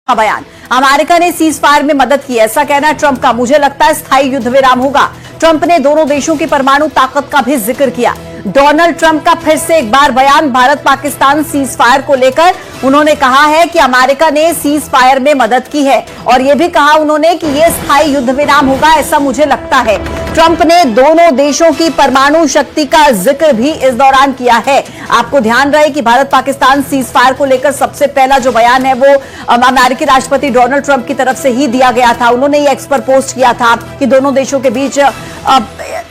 का बयान। अमेरिका ने सीज फायर में मदद की, ऐसा कहना है ट्रंप का। मुझे लगता है स्थायी युद्ध विराम होगा। ट्रंप ने दोनों देशों की परमाणु ताकत का भी जिक्र किया। डोनाल्ड ट्रंप का फिर से एक बार बयान भारत पाकिस्तान सीज फायर को लेकर। उन्होंने कहा है कि अमेरिका ने सीज फायर में मदद की है और यह भी कहा उन्होंने कि यह स्थायी युद्ध विराम होगा, ऐसा मुझे लगता है। ट्रंप ने दोनों देशों की परमाणु शक्ति का जिक्र भी इस दौरान किया है। आपको ध्यान रहे कि भारत पाकिस्तान सीज फायर को लेकर सबसे पहला जो बयान है वो अमेरिकी राष्ट्रपति डोनाल्ड ट्रंप की तरफ से ही दिया गया था। उन्होंने ये एक्स पर पोस्ट किया था कि दोनों देशों के बीच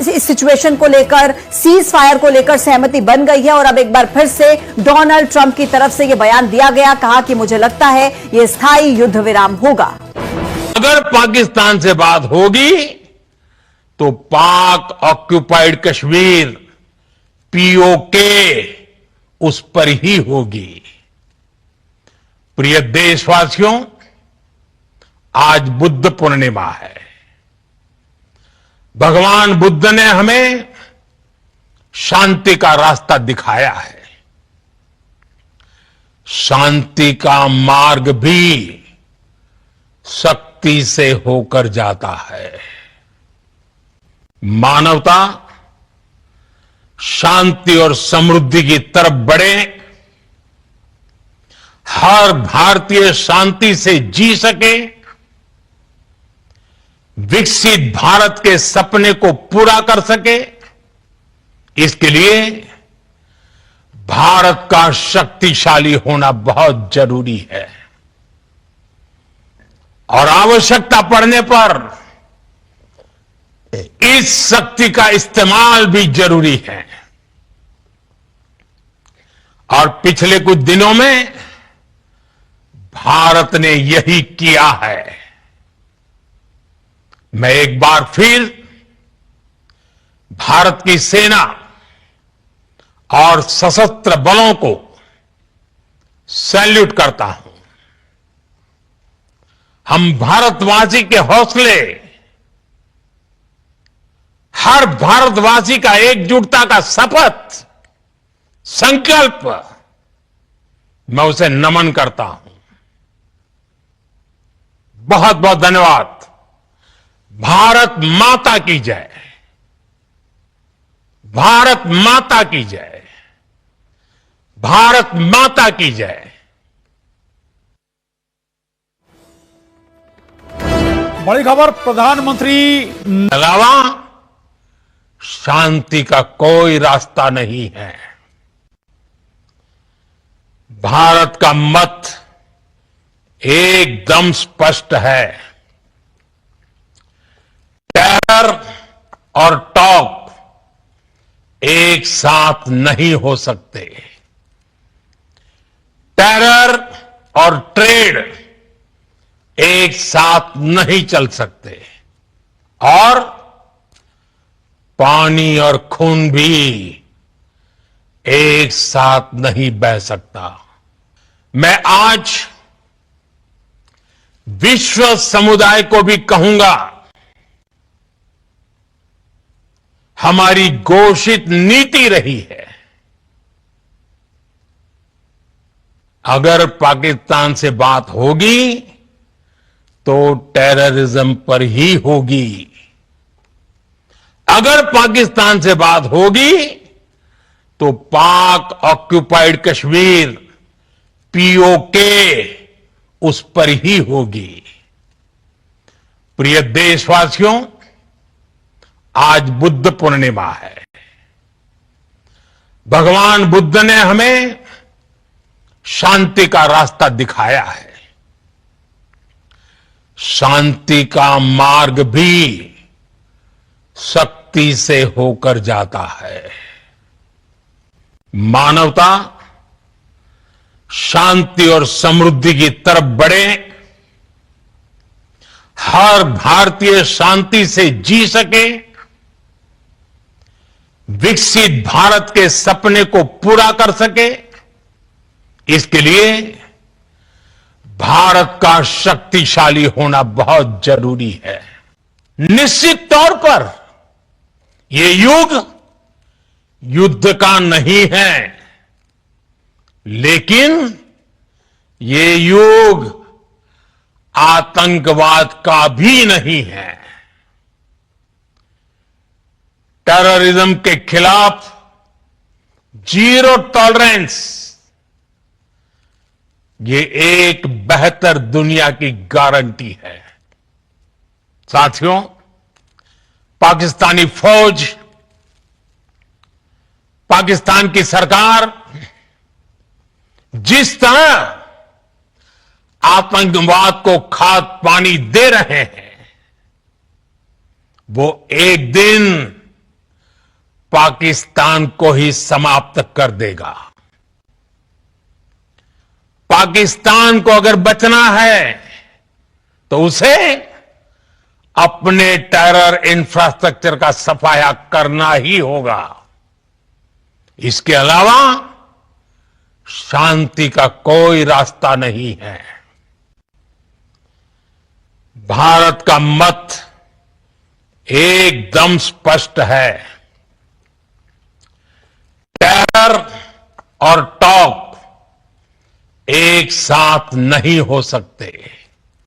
इस सिचुएशन को लेकर, सीज फायर को लेकर सहमति बन गई है और अब एक बार फिर से डोनाल्ड ट्रंप की तरफ से यह बयान दिया गया। कहा कि मुझे लगता है यह स्थायी युद्ध विराम होगा। अगर पाकिस्तान से बात होगी तो पाक ऑक्यूपाइड कश्मीर पीओके उस पर ही होगी। प्रिय देशवासियों, आज बुद्ध पूर्णिमा है। भगवान बुद्ध ने हमें शांति का रास्ता दिखाया है। शांति का मार्ग भी शक्ति से होकर जाता है। मानवता शांति और समृद्धि की तरफ बढ़े, हर भारतीय शांति से जी सके, विकसित भारत के सपने को पूरा कर सके, इसके लिए भारत का शक्तिशाली होना बहुत जरूरी है और आवश्यकता पड़ने पर इस शक्ति का इस्तेमाल भी जरूरी है। और पिछले कुछ दिनों में भारत ने यही किया है। मैं एक बार फिर भारत की सेना और सशस्त्र बलों को सैल्यूट करता हूं। हम भारतवासी के हौसले, हर भारतवासी का एकजुटता का शपथ, संकल्प, मैं उसे नमन करता हूं। बहुत बहुत धन्यवाद। भारत माता की जय। भारत माता की जय। भारत माता की जय। बड़ी खबर, प्रधानमंत्री अलावा शांति का कोई रास्ता नहीं है। भारत का मत एकदम स्पष्ट है। टेरर और टॉक एक साथ नहीं हो सकते। टेरर और ट्रेड एक साथ नहीं चल सकते और पानी और खून भी एक साथ नहीं बह सकता। मैं आज विश्व समुदाय को भी कहूंगा, हमारी घोषित नीति रही है, अगर पाकिस्तान से बात होगी तो टेररिज्म पर ही होगी। अगर पाकिस्तान से बात होगी तो पाक ऑक्यूपाइड कश्मीर पीओके उस पर ही होगी। प्रिय देशवासियों, आज बुद्ध पूर्णिमा है। भगवान बुद्ध ने हमें शांति का रास्ता दिखाया है। शांति का मार्ग भी शक्ति से होकर जाता है। मानवता शांति और समृद्धि की तरफ बढ़े, हर भारतीय शांति से जी सके, विकसित भारत के सपने को पूरा कर सके, इसके लिए भारत का शक्तिशाली होना बहुत जरूरी है। निश्चित तौर पर यह युग युद्ध का नहीं है, लेकिन ये युग आतंकवाद का भी नहीं है। टेररिज्म के खिलाफ जीरो टॉलरेंस, ये एक बेहतर दुनिया की गारंटी है। साथियों, पाकिस्तानी फौज, पाकिस्तान की सरकार जिस तरह आतंकवाद को खाद पानी दे रहे हैं, वो एक दिन पाकिस्तान को ही समाप्त कर देगा। पाकिस्तान को अगर बचना है तो उसे अपने टेरर इंफ्रास्ट्रक्चर का सफाया करना ही होगा। इसके अलावा शांति का कोई रास्ता नहीं है। भारत का मत एकदम स्पष्ट है। टेरर और टॉक एक साथ नहीं हो सकते।